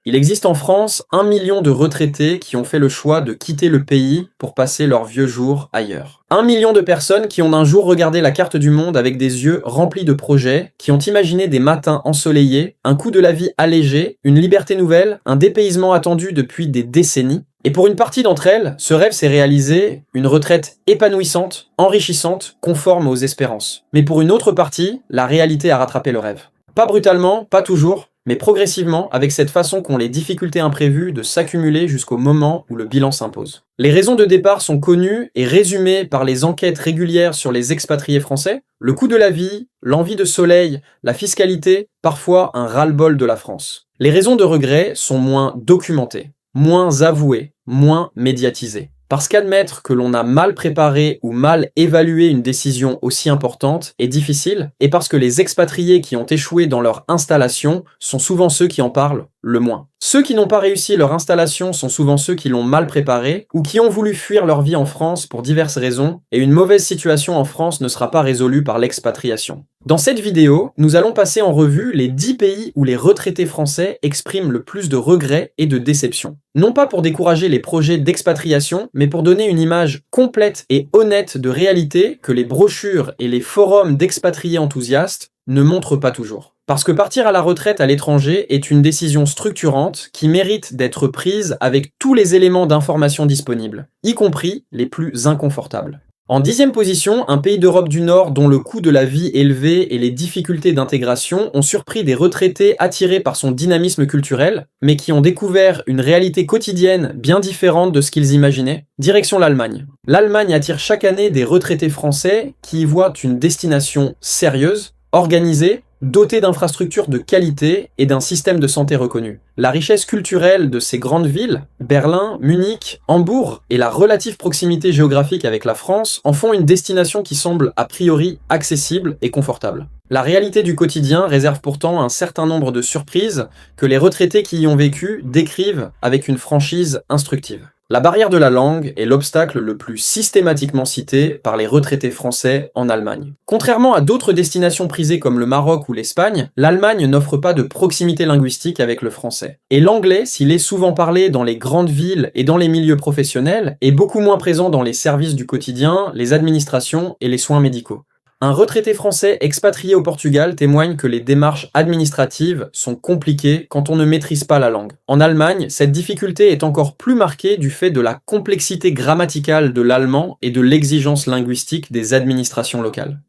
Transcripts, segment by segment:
Il existe en France 1 million de retraités qui ont fait le choix de quitter le pays pour passer leurs vieux jours ailleurs. 1 million de personnes qui ont un jour regardé la carte du monde avec des yeux remplis de projets, qui ont imaginé des matins ensoleillés, un coût de la vie allégé, une liberté nouvelle, un dépaysement attendu depuis des décennies. Et pour une partie d'entre elles, ce rêve s'est réalisé, une retraite épanouissante, enrichissante, conforme aux espérances. Mais pour une autre partie, la réalité a rattrapé le rêve. Pas brutalement, pas toujours, mais progressivement, avec cette façon qu'ont les difficultés imprévues de s'accumuler jusqu'au moment où le bilan s'impose. Les raisons de départ sont connues et résumées par les enquêtes régulières sur les expatriés français, le coût de la vie, l'envie de soleil, la fiscalité, parfois un ras-le-bol de la France. Les raisons de regret sont moins documentées, moins avouées, moins médiatisées. Parce qu'admettre que l'on a mal préparé ou mal évalué une décision aussi importante est difficile, et parce que les expatriés qui ont échoué dans leur installation sont souvent ceux qui en parlent le moins. Ceux qui n'ont pas réussi leur installation sont souvent ceux qui l'ont mal préparée ou qui ont voulu fuir leur vie en France pour diverses raisons, et une mauvaise situation en France ne sera pas résolue par l'expatriation. Dans cette vidéo, nous allons passer en revue les 10 pays où les retraités français expriment le plus de regrets et de déceptions. Non pas pour décourager les projets d'expatriation, mais pour donner une image complète et honnête de réalité que les brochures et les forums d'expatriés enthousiastes ne montrent pas toujours. Parce que partir à la retraite à l'étranger est une décision structurante qui mérite d'être prise avec tous les éléments d'information disponibles, y compris les plus inconfortables. En 10e position, un pays d'Europe du Nord dont le coût de la vie élevé et les difficultés d'intégration ont surpris des retraités attirés par son dynamisme culturel, mais qui ont découvert une réalité quotidienne bien différente de ce qu'ils imaginaient. Direction l'Allemagne. L'Allemagne attire chaque année des retraités français qui y voient une destination sérieuse, organisée, dotée d'infrastructures de qualité et d'un système de santé reconnu. La richesse culturelle de ces grandes villes, Berlin, Munich, Hambourg, et la relative proximité géographique avec la France en font une destination qui semble a priori accessible et confortable. La réalité du quotidien réserve pourtant un certain nombre de surprises que les retraités qui y ont vécu décrivent avec une franchise instructive. La barrière de la langue est l'obstacle le plus systématiquement cité par les retraités français en Allemagne. Contrairement à d'autres destinations prisées comme le Maroc ou l'Espagne, l'Allemagne n'offre pas de proximité linguistique avec le français. Et l'anglais, s'il est souvent parlé dans les grandes villes et dans les milieux professionnels, est beaucoup moins présent dans les services du quotidien, les administrations et les soins médicaux. Un retraité français expatrié au Portugal témoigne que les démarches administratives sont compliquées quand on ne maîtrise pas la langue. En Allemagne, cette difficulté est encore plus marquée du fait de la complexité grammaticale de l'allemand et de l'exigence linguistique des administrations locales.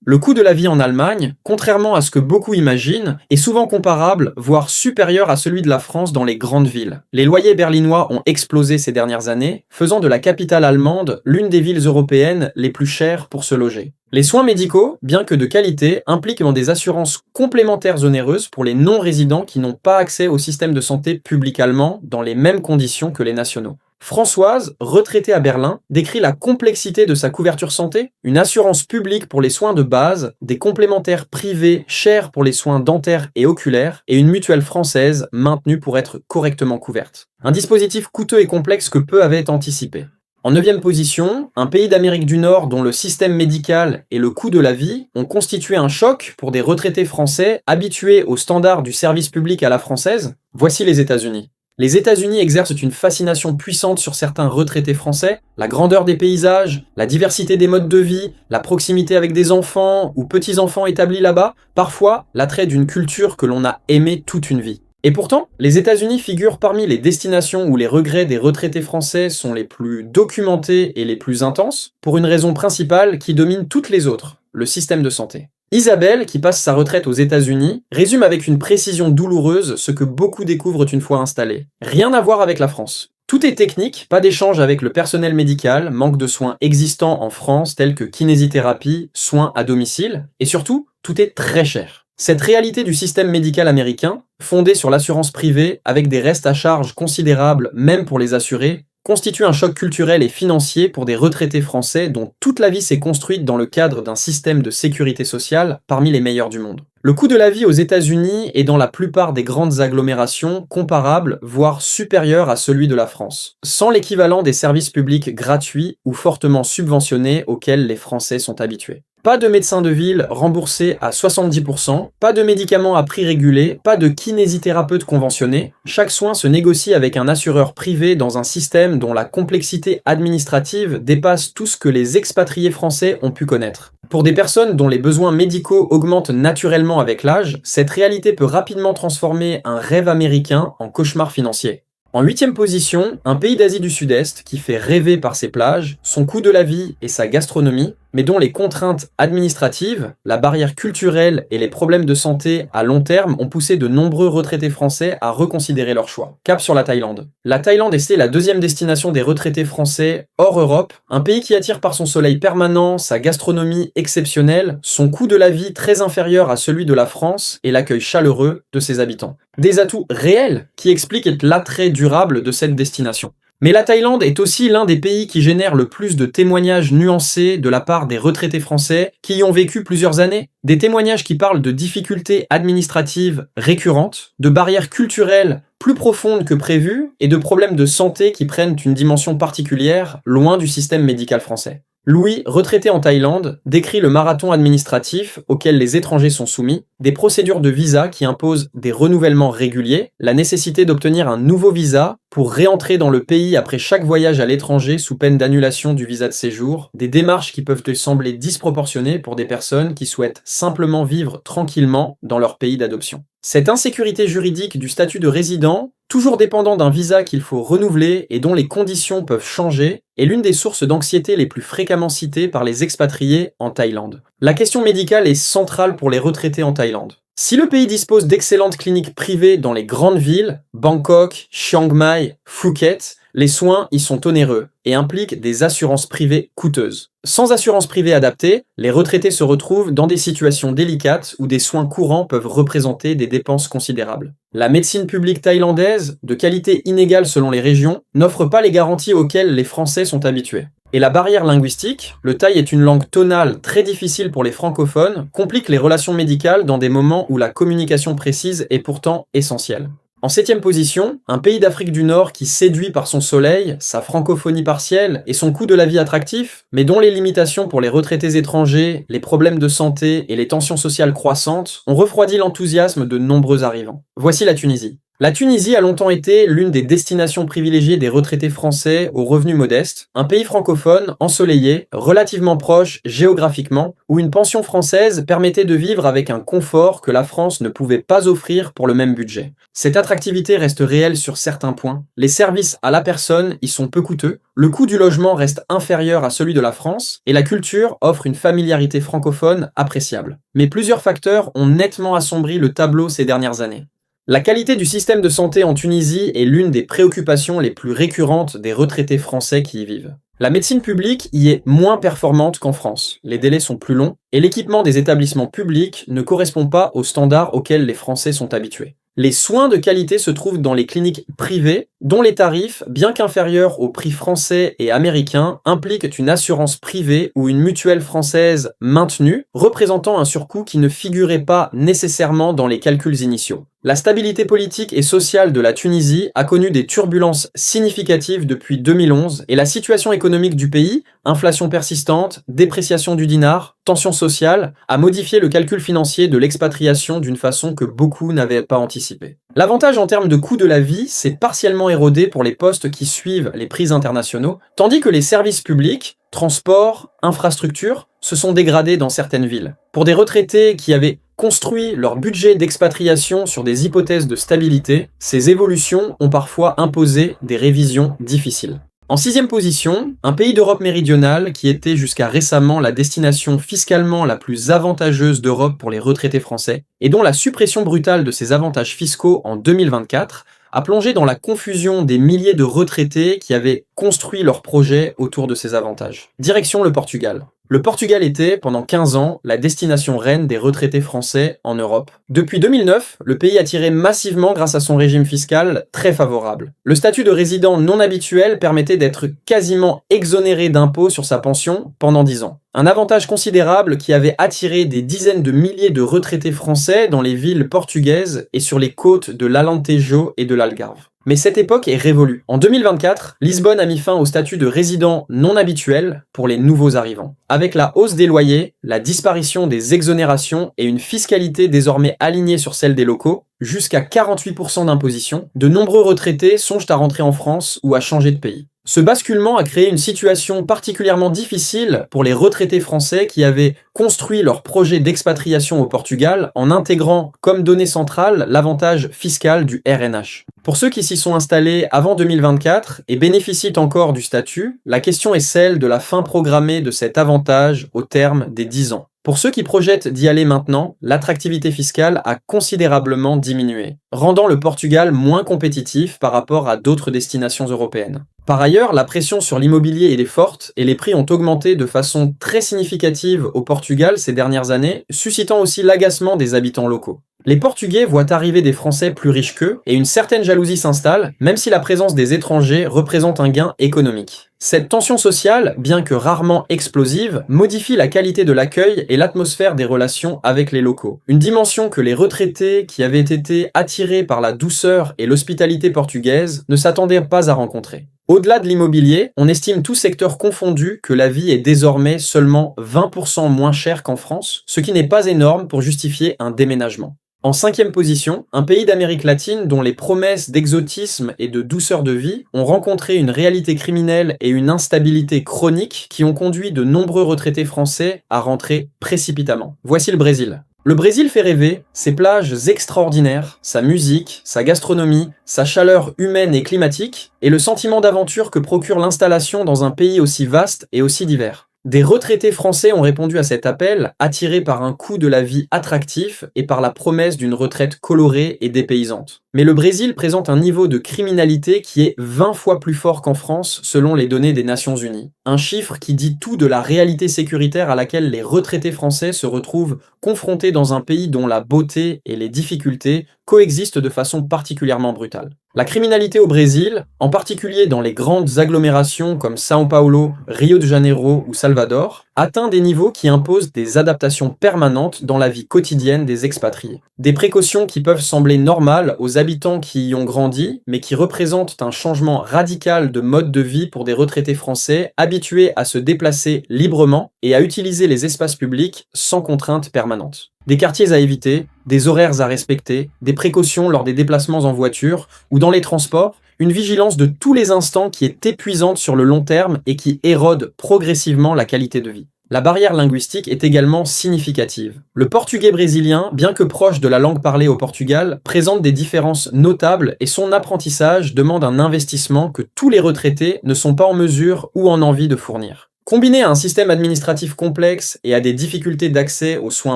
Le coût de la vie en Allemagne, contrairement à ce que beaucoup imaginent, est souvent comparable, voire supérieur à celui de la France dans les grandes villes. Les loyers berlinois ont explosé ces dernières années, faisant de la capitale allemande l'une des villes européennes les plus chères pour se loger. Les soins médicaux, bien que de qualité, impliquent des assurances complémentaires onéreuses pour les non-résidents qui n'ont pas accès au système de santé public allemand dans les mêmes conditions que les nationaux. Françoise, retraitée à Berlin, décrit la complexité de sa couverture santé, une assurance publique pour les soins de base, des complémentaires privés chers pour les soins dentaires et oculaires, et une mutuelle française maintenue pour être correctement couverte. Un dispositif coûteux et complexe que peu avaient anticipé. En 9e position, un pays d'Amérique du Nord dont le système médical et le coût de la vie ont constitué un choc pour des retraités français habitués aux standards du service public à la française, voici les États-Unis. Les États-Unis exercent une fascination puissante sur certains retraités français, la grandeur des paysages, la diversité des modes de vie, la proximité avec des enfants ou petits-enfants établis là-bas, parfois l'attrait d'une culture que l'on a aimée toute une vie. Et pourtant, les États-Unis figurent parmi les destinations où les regrets des retraités français sont les plus documentés et les plus intenses, pour une raison principale qui domine toutes les autres, le système de santé. Isabelle, qui passe sa retraite aux États-Unis, résume avec une précision douloureuse ce que beaucoup découvrent une fois installés. Rien à voir avec la France. Tout est technique, pas d'échange avec le personnel médical, manque de soins existants en France tels que kinésithérapie, soins à domicile, et surtout, tout est très cher. Cette réalité du système médical américain, fondée sur l'assurance privée avec des restes à charge considérables même pour les assurés, constitue un choc culturel et financier pour des retraités français dont toute la vie s'est construite dans le cadre d'un système de sécurité sociale parmi les meilleurs du monde. Le coût de la vie aux États-Unis est dans la plupart des grandes agglomérations comparable, voire supérieur à celui de la France, sans l'équivalent des services publics gratuits ou fortement subventionnés auxquels les Français sont habitués. Pas de médecin de ville remboursé à 70%, pas de médicaments à prix régulé, pas de kinésithérapeute conventionné. Chaque soin se négocie avec un assureur privé dans un système dont la complexité administrative dépasse tout ce que les expatriés français ont pu connaître. Pour des personnes dont les besoins médicaux augmentent naturellement avec l'âge, cette réalité peut rapidement transformer un rêve américain en cauchemar financier. En 8e position, un pays d'Asie du Sud-Est qui fait rêver par ses plages, son coût de la vie et sa gastronomie, mais dont les contraintes administratives, la barrière culturelle et les problèmes de santé à long terme ont poussé de nombreux retraités français à reconsidérer leur choix. Cap sur la Thaïlande. La Thaïlande est la deuxième destination des retraités français hors Europe, un pays qui attire par son soleil permanent, sa gastronomie exceptionnelle, son coût de la vie très inférieur à celui de la France et l'accueil chaleureux de ses habitants. Des atouts réels qui expliquent l'attrait durable de cette destination. Mais la Thaïlande est aussi l'un des pays qui génère le plus de témoignages nuancés de la part des retraités français qui y ont vécu plusieurs années. Des témoignages qui parlent de difficultés administratives récurrentes, de barrières culturelles plus profondes que prévues et de problèmes de santé qui prennent une dimension particulière loin du système médical français. Louis, retraité en Thaïlande, décrit le marathon administratif auquel les étrangers sont soumis, des procédures de visa qui imposent des renouvellements réguliers, la nécessité d'obtenir un nouveau visa pour réentrer dans le pays après chaque voyage à l'étranger sous peine d'annulation du visa de séjour, des démarches qui peuvent te sembler disproportionnées pour des personnes qui souhaitent simplement vivre tranquillement dans leur pays d'adoption. Cette insécurité juridique du statut de résident, toujours dépendant d'un visa qu'il faut renouveler et dont les conditions peuvent changer, est l'une des sources d'anxiété les plus fréquemment citées par les expatriés en Thaïlande. La question médicale est centrale pour les retraités en Thaïlande. Si le pays dispose d'excellentes cliniques privées dans les grandes villes, Bangkok, Chiang Mai, Phuket, les soins y sont onéreux et impliquent des assurances privées coûteuses. Sans assurance privée adaptée, les retraités se retrouvent dans des situations délicates où des soins courants peuvent représenter des dépenses considérables. La médecine publique thaïlandaise, de qualité inégale selon les régions, n'offre pas les garanties auxquelles les Français sont habitués. Et la barrière linguistique, le thaï est une langue tonale très difficile pour les francophones, complique les relations médicales dans des moments où la communication précise est pourtant essentielle. En 7e position, un pays d'Afrique du Nord qui séduit par son soleil, sa francophonie partielle et son coût de la vie attractif, mais dont les limitations pour les retraités étrangers, les problèmes de santé et les tensions sociales croissantes ont refroidi l'enthousiasme de nombreux arrivants. Voici la Tunisie. La Tunisie a longtemps été l'une des destinations privilégiées des retraités français aux revenus modestes, un pays francophone, ensoleillé, relativement proche géographiquement, où une pension française permettait de vivre avec un confort que la France ne pouvait pas offrir pour le même budget. Cette attractivité reste réelle sur certains points, les services à la personne y sont peu coûteux, le coût du logement reste inférieur à celui de la France, et la culture offre une familiarité francophone appréciable. Mais plusieurs facteurs ont nettement assombri le tableau ces dernières années. La qualité du système de santé en Tunisie est l'une des préoccupations les plus récurrentes des retraités français qui y vivent. La médecine publique y est moins performante qu'en France, les délais sont plus longs, et l'équipement des établissements publics ne correspond pas aux standards auxquels les Français sont habitués. Les soins de qualité se trouvent dans les cliniques privées, dont les tarifs, bien qu'inférieurs aux prix français et américains, impliquent une assurance privée ou une mutuelle française maintenue, représentant un surcoût qui ne figurait pas nécessairement dans les calculs initiaux. La stabilité politique et sociale de la Tunisie a connu des turbulences significatives depuis 2011 et la situation économique du pays, inflation persistante, dépréciation du dinar, tensions sociales, a modifié le calcul financier de l'expatriation d'une façon que beaucoup n'avaient pas anticipée. L'avantage en termes de coût de la vie s'est partiellement érodé pour les postes qui suivent les prix internationaux, tandis que les services publics, transports, infrastructures, se sont dégradés dans certaines villes. Pour des retraités qui avaient construit leur budget d'expatriation sur des hypothèses de stabilité, ces évolutions ont parfois imposé des révisions difficiles. En 6e position, un pays d'Europe méridionale qui était jusqu'à récemment la destination fiscalement la plus avantageuse d'Europe pour les retraités français, et dont la suppression brutale de ses avantages fiscaux en 2024 a plongé dans la confusion des milliers de retraités qui avaient construit leur projet autour de ces avantages. Direction le Portugal. Le Portugal était, pendant 15 ans, la destination reine des retraités français en Europe. Depuis 2009, le pays a tiré massivement grâce à son régime fiscal très favorable. Le statut de résident non habituel permettait d'être quasiment exonéré d'impôts sur sa pension pendant 10 ans. Un avantage considérable qui avait attiré des dizaines de milliers de retraités français dans les villes portugaises et sur les côtes de l'Alentejo et de l'Algarve. Mais cette époque est révolue. En 2024, Lisbonne a mis fin au statut de résident non habituel pour les nouveaux arrivants. Avec la hausse des loyers, la disparition des exonérations et une fiscalité désormais alignée sur celle des locaux, jusqu'à 48% d'imposition, de nombreux retraités songent à rentrer en France ou à changer de pays. Ce basculement a créé une situation particulièrement difficile pour les retraités français qui avaient construit leur projet d'expatriation au Portugal en intégrant comme donnée centrale l'avantage fiscal du RNH. Pour ceux qui s'y sont installés avant 2024 et bénéficient encore du statut, la question est celle de la fin programmée de cet avantage au terme des 10 ans. Pour ceux qui projettent d'y aller maintenant, l'attractivité fiscale a considérablement diminué, rendant le Portugal moins compétitif par rapport à d'autres destinations européennes. Par ailleurs, la pression sur l'immobilier est forte et les prix ont augmenté de façon très significative au Portugal ces dernières années, suscitant aussi l'agacement des habitants locaux. Les Portugais voient arriver des Français plus riches qu'eux et une certaine jalousie s'installe, même si la présence des étrangers représente un gain économique. Cette tension sociale, bien que rarement explosive, modifie la qualité de l'accueil et l'atmosphère des relations avec les locaux. Une dimension que les retraités qui avaient été attirés par la douceur et l'hospitalité portugaise ne s'attendaient pas à rencontrer. Au-delà de l'immobilier, on estime tout secteur confondu que la vie est désormais seulement 20% moins chère qu'en France, ce qui n'est pas énorme pour justifier un déménagement. En 5e position, un pays d'Amérique latine dont les promesses d'exotisme et de douceur de vie ont rencontré une réalité criminelle et une instabilité chronique qui ont conduit de nombreux retraités français à rentrer précipitamment. Voici le Brésil. Le Brésil fait rêver, ses plages extraordinaires, sa musique, sa gastronomie, sa chaleur humaine et climatique, et le sentiment d'aventure que procure l'installation dans un pays aussi vaste et aussi divers. Des retraités français ont répondu à cet appel, attirés par un coût de la vie attractif et par la promesse d'une retraite colorée et dépaysante. Mais le Brésil présente un niveau de criminalité qui est 20 fois plus fort qu'en France selon les données des Nations Unies. Un chiffre qui dit tout de la réalité sécuritaire à laquelle les retraités français se retrouvent confrontés dans un pays dont la beauté et les difficultés coexistent de façon particulièrement brutale. La criminalité au Brésil, en particulier dans les grandes agglomérations comme São Paulo, Rio de Janeiro ou Salvador, atteint des niveaux qui imposent des adaptations permanentes dans la vie quotidienne des expatriés. Des précautions qui peuvent sembler normales aux habitants qui y ont grandi, mais qui représentent un changement radical de mode de vie pour des retraités français habitués à se déplacer librement et à utiliser les espaces publics sans contrainte permanente. Des quartiers à éviter, des horaires à respecter, des précautions lors des déplacements en voiture ou dans les transports, une vigilance de tous les instants qui est épuisante sur le long terme et qui érode progressivement la qualité de vie. La barrière linguistique est également significative. Le portugais brésilien, bien que proche de la langue parlée au Portugal, présente des différences notables et son apprentissage demande un investissement que tous les retraités ne sont pas en mesure ou en envie de fournir. Combiné à un système administratif complexe et à des difficultés d'accès aux soins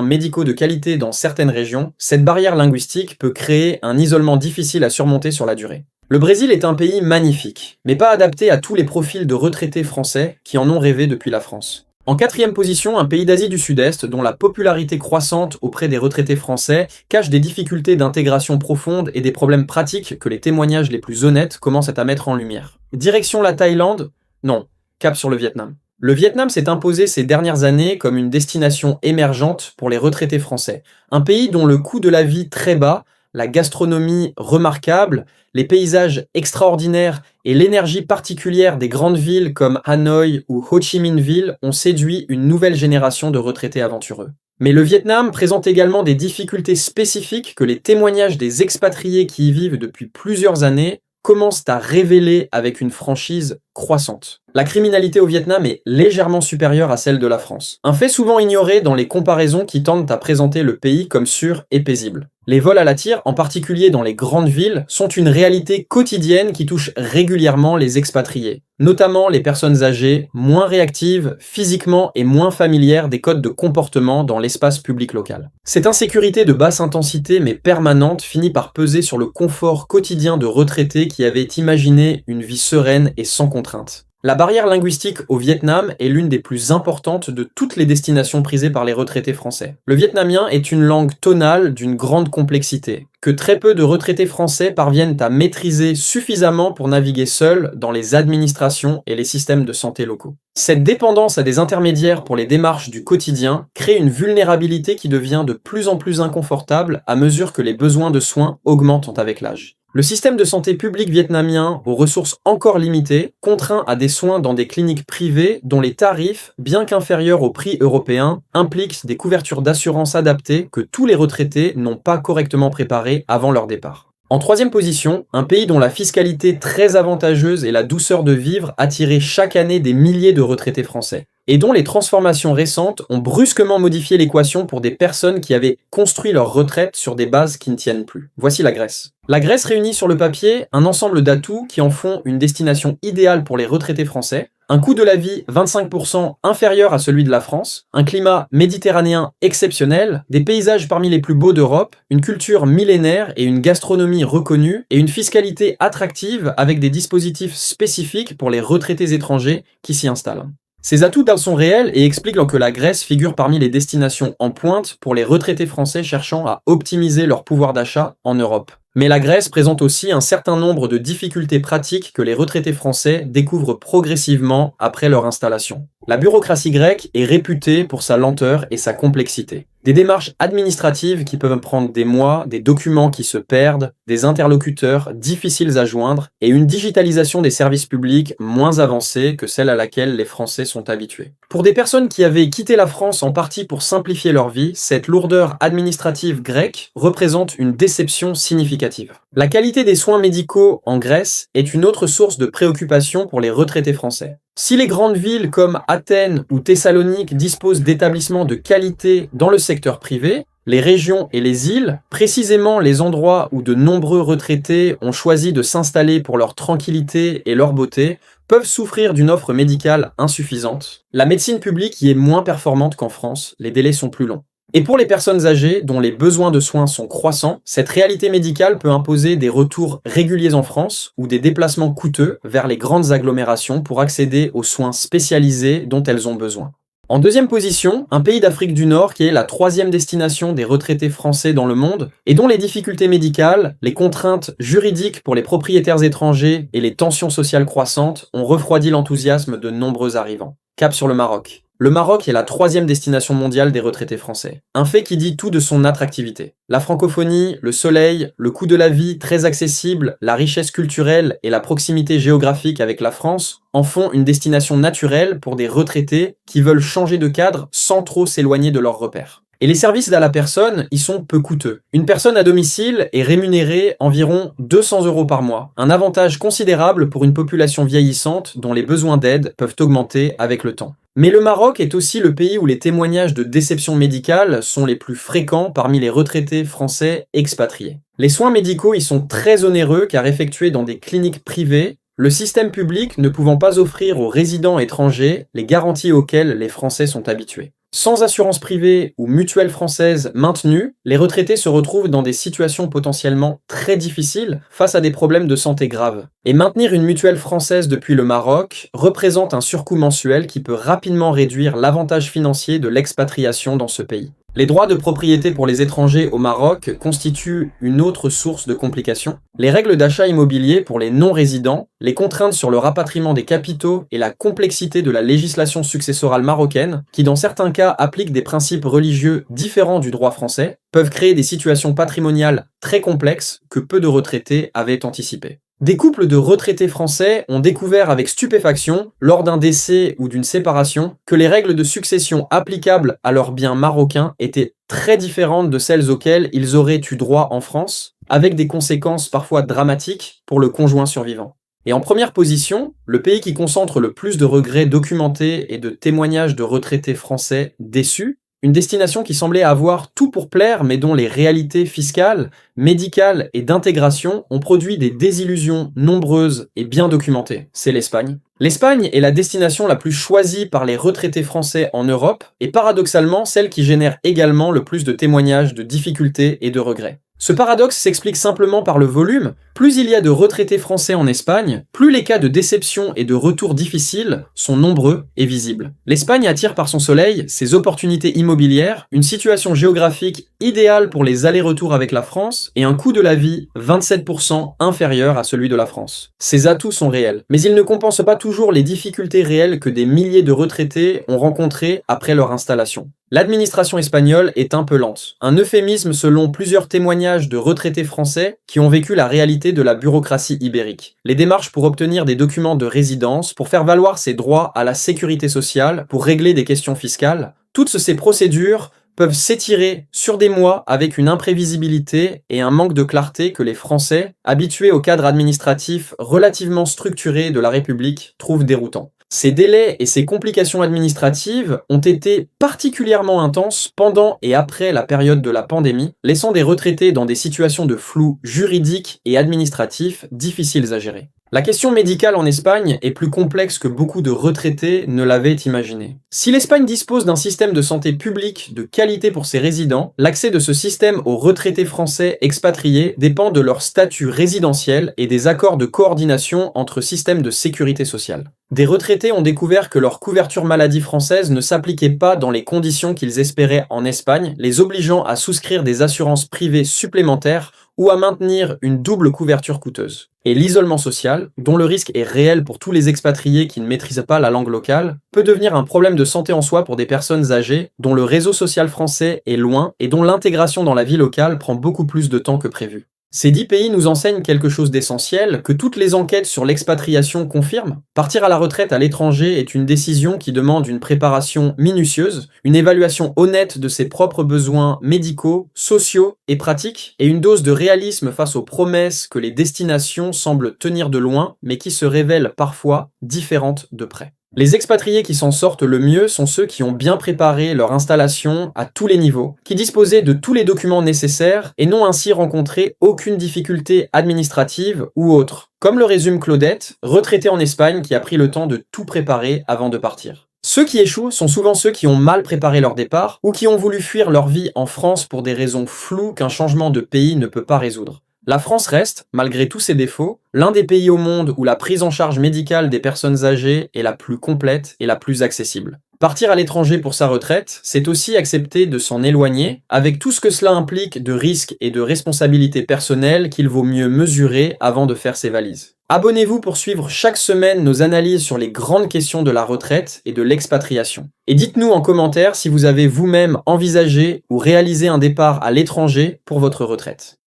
médicaux de qualité dans certaines régions, cette barrière linguistique peut créer un isolement difficile à surmonter sur la durée. Le Brésil est un pays magnifique, mais pas adapté à tous les profils de retraités français qui en ont rêvé depuis la France. En 4e position, un pays d'Asie du Sud-Est dont la popularité croissante auprès des retraités français cache des difficultés d'intégration profonde et des problèmes pratiques que les témoignages les plus honnêtes commencent à mettre en lumière. Direction la Thaïlande? Non, cap sur le Vietnam. Le Vietnam s'est imposé ces dernières années comme une destination émergente pour les retraités français. Un pays dont le coût de la vie très bas, la gastronomie remarquable, les paysages extraordinaires et l'énergie particulière des grandes villes comme Hanoï ou Ho Chi Minh Ville ont séduit une nouvelle génération de retraités aventureux. Mais le Vietnam présente également des difficultés spécifiques que les témoignages des expatriés qui y vivent depuis plusieurs années commencent à révéler avec une franchise croissante. La criminalité au Vietnam est légèrement supérieure à celle de la France. Un fait souvent ignoré dans les comparaisons qui tentent à présenter le pays comme sûr et paisible. Les vols à la tire, en particulier dans les grandes villes, sont une réalité quotidienne qui touche régulièrement les expatriés, notamment les personnes âgées, moins réactives physiquement et moins familières des codes de comportement dans l'espace public local. Cette insécurité de basse intensité mais permanente finit par peser sur le confort quotidien de retraités qui avaient imaginé une vie sereine et sans contrainte. La barrière linguistique au Vietnam est l'une des plus importantes de toutes les destinations prisées par les retraités français. Le vietnamien est une langue tonale d'une grande complexité, que très peu de retraités français parviennent à maîtriser suffisamment pour naviguer seuls dans les administrations et les systèmes de santé locaux. Cette dépendance à des intermédiaires pour les démarches du quotidien crée une vulnérabilité qui devient de plus en plus inconfortable à mesure que les besoins de soins augmentent avec l'âge. Le système de santé public vietnamien, aux ressources encore limitées, contraint à des soins dans des cliniques privées dont les tarifs, bien qu'inférieurs au prix européen, impliquent des couvertures d'assurance adaptées que tous les retraités n'ont pas correctement préparées avant leur départ. En troisième position, un pays dont la fiscalité très avantageuse et la douceur de vivre attiraient chaque année des milliers de retraités français, et dont les transformations récentes ont brusquement modifié l'équation pour des personnes qui avaient construit leur retraite sur des bases qui ne tiennent plus. Voici la Grèce. La Grèce réunit sur le papier un ensemble d'atouts qui en font une destination idéale pour les retraités français, un coût de la vie 25% inférieur à celui de la France, un climat méditerranéen exceptionnel, des paysages parmi les plus beaux d'Europe, une culture millénaire et une gastronomie reconnue, et une fiscalité attractive avec des dispositifs spécifiques pour les retraités étrangers qui s'y installent. Ces atouts sont réels et expliquent que la Grèce figure parmi les destinations en pointe pour les retraités français cherchant à optimiser leur pouvoir d'achat en Europe. Mais la Grèce présente aussi un certain nombre de difficultés pratiques que les retraités français découvrent progressivement après leur installation. La bureaucratie grecque est réputée pour sa lenteur et sa complexité. Des démarches administratives qui peuvent prendre des mois, des documents qui se perdent, des interlocuteurs difficiles à joindre et une digitalisation des services publics moins avancée que celle à laquelle les Français sont habitués. Pour des personnes qui avaient quitté la France en partie pour simplifier leur vie, cette lourdeur administrative grecque représente une déception significative. La qualité des soins médicaux en Grèce est une autre source de préoccupation pour les retraités français. Si les grandes villes comme Athènes ou Thessalonique disposent d'établissements de qualité dans le secteur privé, les régions et les îles, précisément les endroits où de nombreux retraités ont choisi de s'installer pour leur tranquillité et leur beauté, peuvent souffrir d'une offre médicale insuffisante. La médecine publique y est moins performante qu'en France, les délais sont plus longs. Et pour les personnes âgées dont les besoins de soins sont croissants, cette réalité médicale peut imposer des retours réguliers en France ou des déplacements coûteux vers les grandes agglomérations pour accéder aux soins spécialisés dont elles ont besoin. En deuxième position, un pays d'Afrique du Nord qui est la troisième destination des retraités français dans le monde et dont les difficultés médicales, les contraintes juridiques pour les propriétaires étrangers et les tensions sociales croissantes ont refroidi l'enthousiasme de nombreux arrivants. Cap sur le Maroc. Le Maroc est la troisième destination mondiale des retraités français. Un fait qui dit tout de son attractivité. La francophonie, le soleil, le coût de la vie très accessible, la richesse culturelle et la proximité géographique avec la France en font une destination naturelle pour des retraités qui veulent changer de cadre sans trop s'éloigner de leurs repères. Et les services à la personne y sont peu coûteux. Une personne à domicile est rémunérée environ 200 € par mois, un avantage considérable pour une population vieillissante dont les besoins d'aide peuvent augmenter avec le temps. Mais le Maroc est aussi le pays où les témoignages de déception médicale sont les plus fréquents parmi les retraités français expatriés. Les soins médicaux y sont très onéreux car effectués dans des cliniques privées, le système public ne pouvant pas offrir aux résidents étrangers les garanties auxquelles les Français sont habitués. Sans assurance privée ou mutuelle française maintenue, les retraités se retrouvent dans des situations potentiellement très difficiles face à des problèmes de santé graves. Et maintenir une mutuelle française depuis le Maroc représente un surcoût mensuel qui peut rapidement réduire l'avantage financier de l'expatriation dans ce pays. Les droits de propriété pour les étrangers au Maroc constituent une autre source de complications. Les règles d'achat immobilier pour les non-résidents, les contraintes sur le rapatriement des capitaux et la complexité de la législation successorale marocaine, qui dans certains cas appliquent des principes religieux différents du droit français, peuvent créer des situations patrimoniales très complexes que peu de retraités avaient anticipées. Des couples de retraités français ont découvert avec stupéfaction, lors d'un décès ou d'une séparation, que les règles de succession applicables à leurs biens marocains étaient très différentes de celles auxquelles ils auraient eu droit en France, avec des conséquences parfois dramatiques pour le conjoint survivant. Et en première position, le pays qui concentre le plus de regrets documentés et de témoignages de retraités français déçus, une destination qui semblait avoir tout pour plaire mais dont les réalités fiscales, médicales et d'intégration ont produit des désillusions nombreuses et bien documentées. C'est l'Espagne. L'Espagne est la destination la plus choisie par les retraités français en Europe et paradoxalement celle qui génère également le plus de témoignages de difficultés et de regrets. Ce paradoxe s'explique simplement par le volume. Plus il y a de retraités français en Espagne, plus les cas de déception et de retour difficiles sont nombreux et visibles. L'Espagne attire par son soleil, ses opportunités immobilières, une situation géographique idéale pour les allers-retours avec la France et un coût de la vie 27% inférieur à celui de la France. Ces atouts sont réels, mais ils ne compensent pas toujours les difficultés réelles que des milliers de retraités ont rencontrées après leur installation. L'administration espagnole est un peu lente. Un euphémisme selon plusieurs témoignages de retraités français qui ont vécu la réalité complexité de la bureaucratie ibérique. Les démarches pour obtenir des documents de résidence, pour faire valoir ses droits à la sécurité sociale, pour régler des questions fiscales, toutes ces procédures peuvent s'étirer sur des mois avec une imprévisibilité et un manque de clarté que les Français, habitués au cadre administratif relativement structuré de la République, trouvent déroutant. Ces délais et ces complications administratives ont été particulièrement intenses pendant et après la période de la pandémie, laissant des retraités dans des situations de flou juridique et administratif difficiles à gérer. La question médicale en Espagne est plus complexe que beaucoup de retraités ne l'avaient imaginé. Si l'Espagne dispose d'un système de santé publique de qualité pour ses résidents, l'accès de ce système aux retraités français expatriés dépend de leur statut résidentiel et des accords de coordination entre systèmes de sécurité sociale. Des retraités ont découvert que leur couverture maladie française ne s'appliquait pas dans les conditions qu'ils espéraient en Espagne, les obligeant à souscrire des assurances privées supplémentaires ou à maintenir une double couverture coûteuse. Et l'isolement social, dont le risque est réel pour tous les expatriés qui ne maîtrisent pas la langue locale, peut devenir un problème de santé en soi pour des personnes âgées dont le réseau social français est loin et dont l'intégration dans la vie locale prend beaucoup plus de temps que prévu. Ces 10 pays nous enseignent quelque chose d'essentiel, que toutes les enquêtes sur l'expatriation confirment. Partir à la retraite à l'étranger est une décision qui demande une préparation minutieuse, une évaluation honnête de ses propres besoins médicaux, sociaux et pratiques, et une dose de réalisme face aux promesses que les destinations semblent tenir de loin, mais qui se révèlent parfois différentes de près. Les expatriés qui s'en sortent le mieux sont ceux qui ont bien préparé leur installation à tous les niveaux, qui disposaient de tous les documents nécessaires et n'ont ainsi rencontré aucune difficulté administrative ou autre. Comme le résume Claudette, retraitée en Espagne qui a pris le temps de tout préparer avant de partir. Ceux qui échouent sont souvent ceux qui ont mal préparé leur départ ou qui ont voulu fuir leur vie en France pour des raisons floues qu'un changement de pays ne peut pas résoudre. La France reste, malgré tous ses défauts, l'un des pays au monde où la prise en charge médicale des personnes âgées est la plus complète et la plus accessible. Partir à l'étranger pour sa retraite, c'est aussi accepter de s'en éloigner, avec tout ce que cela implique de risques et de responsabilités personnelles qu'il vaut mieux mesurer avant de faire ses valises. Abonnez-vous pour suivre chaque semaine nos analyses sur les grandes questions de la retraite et de l'expatriation. Et dites-nous en commentaire si vous avez vous-même envisagé ou réalisé un départ à l'étranger pour votre retraite.